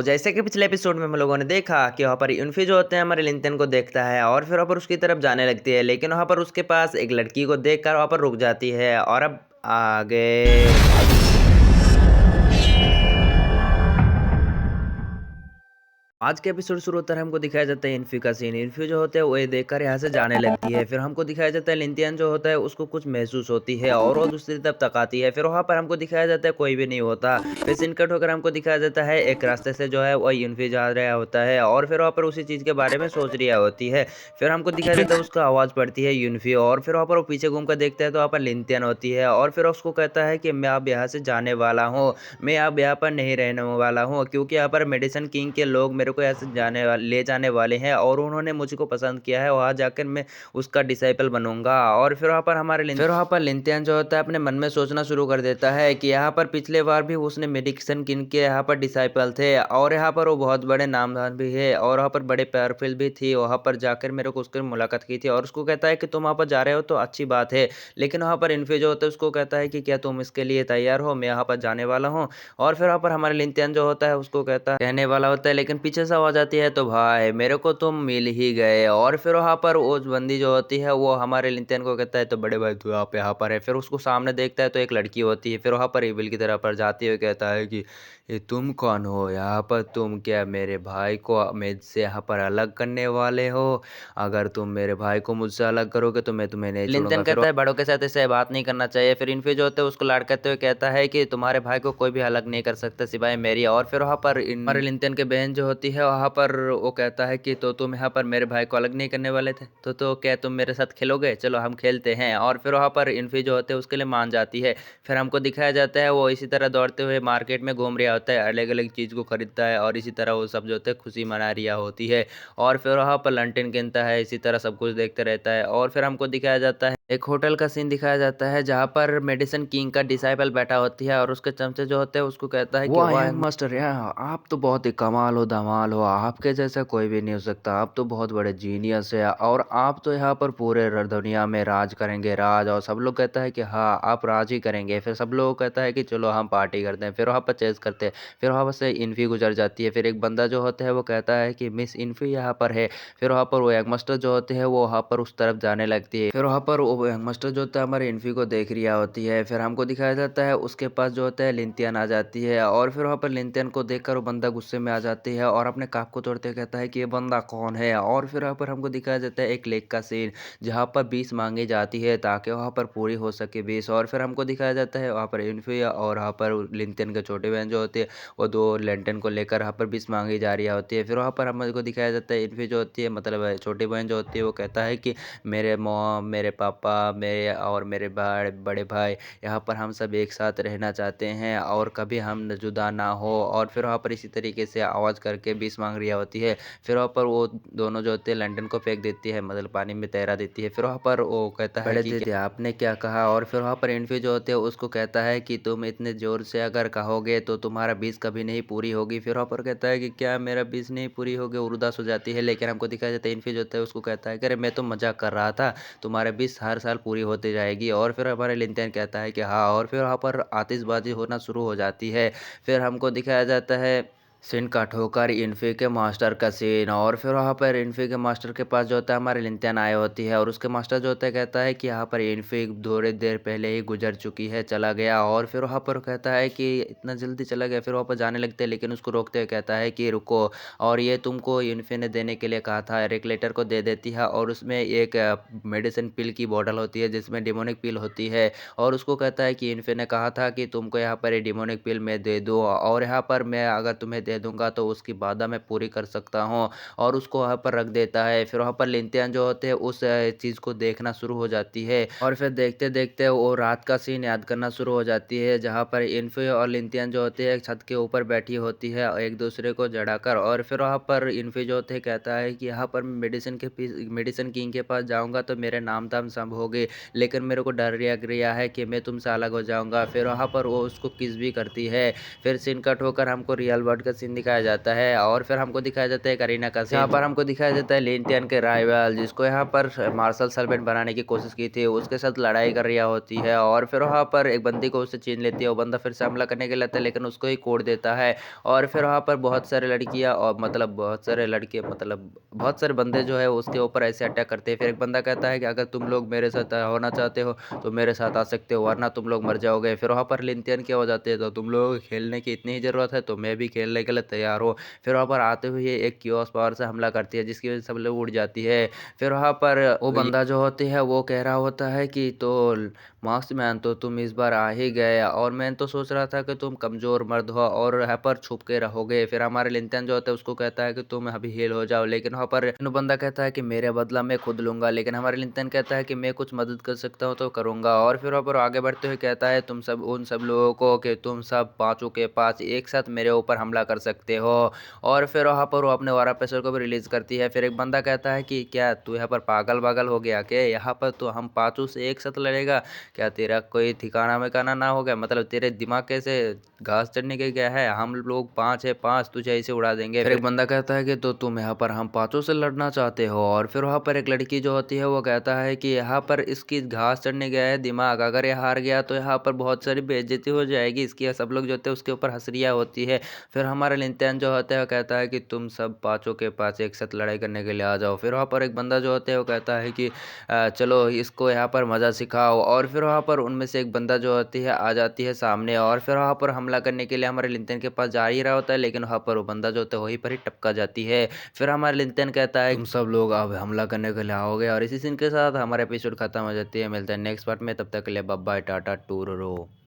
जैसे कि पिछले एपिसोड में हम लोगों ने देखा कि वहाँ पर यूनफी जो होते हैं हमारे लिंथन को देखता है और फिर वहाँ पर उसकी तरफ जाने लगती है, लेकिन वहाँ पर उसके पास एक लड़की को देखकर वहाँ पर रुक जाती है। और अब आगे आज के एपिसोड शुरू होता है, हमको दिखाया जाता है इन्फी का सीन। इन्फी जो होते हैं वो ये देखकर यहाँ से जाने लगती है। फिर हमको दिखाया जाता है लिंथियन जो होता है उसको कुछ महसूस होती है और वो दूसरी तरफ तकाती है। फिर वहाँ पर हमको दिखाया जाता है कोई भी नहीं होता। फिर सीन कट होकर हमको दिखाया जाता है एक रास्ते से जो है वो इन्फी जा रहा होता है और फिर वहाँ पर उसी चीज़ के बारे में सोच रही होती है। फिर हमको दिखाया जाता है उसका आवाज़ पड़ती है यूनफी, और फिर वहाँ पर वो पीछे घूम कर देखता है तो वहाँ पर लिंथियन होती है और फिर उसको कहता है कि मैं अब यहाँ से जाने वाला हूँ, मैं अब यहाँ पर नहीं रहने वाला हूँ, क्योंकि यहाँ पर मेडिसिन किंग के लोग मेरे को ऐसे ले जाने वाले हैं और उन्होंने मुझको पसंद किया है। वहाँ जाकर मैं उसका डिसाइपल बनूंगा। और फिर वहाँ पर लिंथियन जो होता है अपने मन में सोचना शुरू कर देता है कि यहाँ पर पिछले बार भी उसने मेडिसिन किंग के यहाँ पर डिसाइपल थे और यहाँ पर वो बहुत बड़े नामधान भी है और वहाँ पर बड़े पावरफुल भी थी। वहाँ पर जाकर मेरे को उसकी मुलाकात की थी और उसको कहता है कि तुम वहाँ पर जा रहे हो तो अच्छी बात है, लेकिन वहाँ पर इन्फी जो होता है उसको कहता है कि क्या तुम इसके लिए तैयार हो, मैं यहाँ पर जाने वाला हूँ। और फिर वहाँ पर हमारे लिंथियन जो होता है उसको कहने वाला होता है, लेकिन पीछे से आवाज आती है तो भाई मेरे को तुम मिल ही गए। और फिर वहाँ पर वो बंदी जो होती है वो हमारे लिंथियन को कहता है तो बड़े भाई तू आप यहाँ पर है। फिर उसको सामने देखता है तो एक लड़की होती है। फिर वहाँ पर इविल की तरह पर जाती हुई कहता है कि ये तुम कौन हो यहाँ पर, तुम क्या मेरे भाई को मुझसे यहाँ पर अलग करने वाले हो? अगर तुम मेरे भाई को मुझसे अलग करोगे तो मैं तुम्हें नहीं छोड़ूंगा। लिंथन कहता है बड़ों के साथ ऐसे बात नहीं करना चाहिए। फिर इन्फी जो होते है उसको लाड करते हुए कहता है कि तुम्हारे भाई को कोई भी अलग नहीं कर सकता सिवाय मेरी। और फिर वहाँ पर हमारे लिंथन के बहन जो होती है वहाँ पर वो कहता है कि तो तुम यहाँ पर मेरे भाई को अलग नहीं करने वाले थे, तो क्या तुम मेरे साथ खेलोगे? चलो हम खेलते हैं। और फिर वहाँ पर इन्फी जो होते है उसके लिए मान जाती है। फिर हमको दिखाया जाता है वो इसी तरह दौड़ते हुए मार्केट में घूम रहा होता है, अलग अलग चीज़ को खरीदता है और इसी तरह वो सब जो होते है खुशी मना रहा होती है। और फिर वहाँ पर लंटन गिनता है, इसी तरह सब कुछ देखते रहता है। और फिर हमको दिखाया जाता है एक होटल का सीन दिखाया जाता है जहाँ पर मेडिसिन किंग का डिसाइपल बैठा होती है और उसके चमचे जो होते हैं उसको कहता है कि वाह मास्टर यार आप तो बहुत ही कमाल हो, धमाल हो, आपके जैसा कोई भी नहीं हो सकता, आप तो बहुत बड़े जीनियस है और आप तो यहाँ पर पूरे दुनिया में राज करेंगे, राज। और सब लोग कहता है कि हाँ आप राज ही करेंगे। फिर सब लोग कहता है कि चलो हम पार्टी करते हैं। फिर वहाँ पर चेस करते हैं। फिर वहाँ से इन्फी गुजर जाती है। फिर एक बंदा जो होता है वो कहता है कि मिस इन्फी यहाँ पर है। फिर वहाँ पर वो यंगस्टर जो होते हैं वो वहाँ पर उस तरफ जाने लगती है। फिर वहाँ पर वो यंगस्टर जो होता है हमारे इन्फी को देख रही होती है। फिर हमको दिखाया जाता है उसके पास जो होता है लिंथियन आ जाती है और फिर वहाँ पर लिंथियन को देखकर वो बंदा गुस्से में आ जाती है और अपने काप को तोड़ते कहता है कि ये बंदा कौन है। और फिर वहाँ पर हमको दिखाया जाता है एक लेक का सीन जहाँ पर 20 मांगी जाती है ताकि वहाँ पर पूरी हो सके 20। और फिर हमको दिखाया जाता है वहाँ पर इन्फी और वहाँ पर लिंथियन के छोटे बहन जो होते हैं वो दो लेंटन को लेकर वहाँ पर 20 मांगी जा रही होती है। फिर वहाँ पर हमको दिखाया जाता है इन्फी जो होती है मतलब छोटी बहन जो होती है वो कहता है कि मेरे मॉम, मेरे पापा, मेरे और मेरे बड़े भाई यहाँ पर हम सब एक साथ रहना चाहते हैं और कभी हम जुदा ना हो। और फिर वहाँ पर इसी तरीके से आवाज़ करके 20 मांग रही होती है। फिर वहाँ पर वो दोनों जो होते हैं लंदन को फेंक देती है, मतलब पानी में तैरा देती है। फिर वहाँ पर वो कहता है कि दीदी आपने क्या कहा? और फिर वहाँ पर इन्फी जो होते हैं उसको कहता है कि तुम इतने ज़ोर से अगर कहोगे तो तुम्हारा 20 कभी नहीं पूरी होगी। फिर वहाँ पर कहता है कि क्या मेरा 20 नहीं पूरी होगी? उदास हो जाती है। लेकिन हमको दिखाया जाता है इन्फी जो होता है उसको कहता है कि अरे मैं तो मजाक कर रहा था, तुम्हारे 20 हर साल पूरी होती जाएगी। और फिर हमारे लिंथियन कहता है कि हाँ। और फिर वहाँ पर आतिशबाजी होना शुरू हो जाती है। फिर हमको दिखाया जाता है सीन कट होकर इन्फी के मास्टर का सीन। और फिर वहाँ पर इन्फी के मास्टर के पास जो होता है हमारे लिंथियन आए होती है और उसके मास्टर जो होता है कहता है कि यहाँ पर इन्फी थोड़ी देर पहले ही गुजर चुकी है, चला गया। और फिर वहाँ पर कहता है कि इतना जल्दी चला गया? फिर वहाँ पर जाने लगते हैं लेकिन उसको रोकते हुए कहता है कि रुको, और ये तुमको इन्फी ने देने के लिए कहा था। एक लेटर को दे देती है और उसमें एक मेडिसिन पिल की बॉटल होती है जिसमें डिमोनिक पिल होती है। और उसको कहता है कि इन्फी ने कहा था कि तुमको यहाँ पर ये डिमोनिक पिल मैं दे दूँ और यहाँ पर मैं अगर तुम्हें दे दूंगा तो उसकी बाधा मैं पूरी कर सकता हूँ। और उसको वहाँ पर रख देता है। फिर वहाँ पर लिंथियन जो होते हैं उस चीज़ को देखना शुरू हो जाती है और फिर देखते देखते वो रात का सीन याद करना शुरू हो जाती है जहाँ पर इन्फी और लिंथियन जो होते हैं छत के ऊपर बैठी होती है एक दूसरे को जड़ाकर। और फिर वहाँ पर इन्फी जो होते हैं कहता है कि यहाँ पर मेडिसिन किंग के पास जाऊँगा तो मेरे नाम धाम सब होगे, लेकिन मेरे को डर लग रहा है कि मैं तुमसे अलग हो जाऊँगा। फिर वहाँ पर वो उसको किस भी करती है। फिर सीन कट होकर हमको रियल वर्ल्ड का सीन दिखाया जाता है और फिर हमको दिखाया जाता है करीना का सीन। यहाँ पर हमको दिखाया जाता है लिंटियन के राइवल जिसको यहाँ पर मार्शल सर्वेंट बनाने की कोशिश की थी, उसके साथ लड़ाई कर रही होती है और फिर वहाँ पर एक बंदी को उससे छीन लेती है। वो बंदा फिर से हमला करने के लिए आता है लेकिन उसको ही कोड़ देता है और फिर वहाँ पर बहुत सारे लड़कियाँ और मतलब बहुत सारे लड़के मतलब बहुत सारे बंदे जो है उसके ऊपर ऐसे अटैक करते हैं। फिर एक बंदा कहता है कि अगर तुम लोग मेरे साथ होना चाहते हो तो मेरे साथ आ सकते हो वरना तुम लोग मर जाओगे। फिर वहाँ पर लिंथियन क्या हो जाते हैं, तो तुम लोग खेलने की इतनी ही ज़रूरत है तो मैं भी खेलने के लिए तैयार हूँ। फिर वहाँ पर आते हुए एक कियोस पावर से हमला करती है जिसकी वजह से सब लोग उड़ जाती है। फिर वहाँ पर वो बंदा जो होती है वो कह रहा होता है कि तो मार्क्स मैन तो तुम इस बार आ ही गए और मैं तो सोच रहा था कि तुम कमज़ोर मर्द हो और यहाँ पर छुप के रहोगे। फिर हमारे लिंथियन जो होता है उसको कहता है कि तुम अभी हील हो जाओ, लेकिन वहाँ पर बंदा कहता है कि मेरे बदला मैं खुद लूंगा, लेकिन हमारे लिंथियन कहता है कि मैं कुछ मदद कर सकता हूँ तो करूंगा। और फिर वहाँ पर आगे बढ़ते हुए कहता है तुम सब उन सब लोगों को कि तुम सब पांचों के पांच एक साथ मेरे ऊपर हमला कर सकते हो। और फिर वहाँ पर वो अपने वारा पेसर को भी रिलीज करती है। फिर एक बंदा कहता है कि क्या तू यहाँ पर पागल पागल हो गया क्या, यहाँ पर तो हम पांचों से एक साथ लड़ेगा, क्या तेरा कोई ठिकाना मिकाना ना हो गया, मतलब तेरे दिमाग कैसे घास चढ़ने के गया है, हम लोग पांच है पांच तुझे ऐसे उड़ा देंगे। फिर एक बंदा कहता है कि तो तुम यहाँ पर हम पांचों से लड़ना चाहते हो। और फिर वहाँ पर एक लड़की जो होती है वो कहता है कि यहाँ पर इसकी घास चढ़ने गया है दिमाग, अगर ये हार गया तो यहाँ पर बहुत सारी बेइज्जती हो जाएगी इसकी, सब लोग जो होते हैं उसके ऊपर हंसरियाँ होती है। फिर हमारा लिंथियन जो होता है वो कहता है कि तुम सब पांचों के पांच एक साथ लड़ाई करने के लिए आ जाओ। फिर वहाँ पर एक बंदा जो होता है वो कहता है कि चलो इसको यहाँ पर मज़ा सिखाओ। और फिर वहाँ पर उनमें से एक बंदा जो होती है आ जाती है सामने और फिर वहाँ पर हमला करने के लिए हमारे लिंथियन के पास जा ही रहा होता है, लेकिन वहाँ पर वो बंदा जो होता है वहीं पर ही टपका जाती है। फिर हमारे लिंथियन कहता है तुम सब लोग अब हमला करने के लिए आओगे और इसी सीन के साथ हमारा एपिसोड खत्म हो जाती है। मिलते हैं नेक्स्ट पार्ट में, तब तक के लिए बाय बाय टाटा टूरो।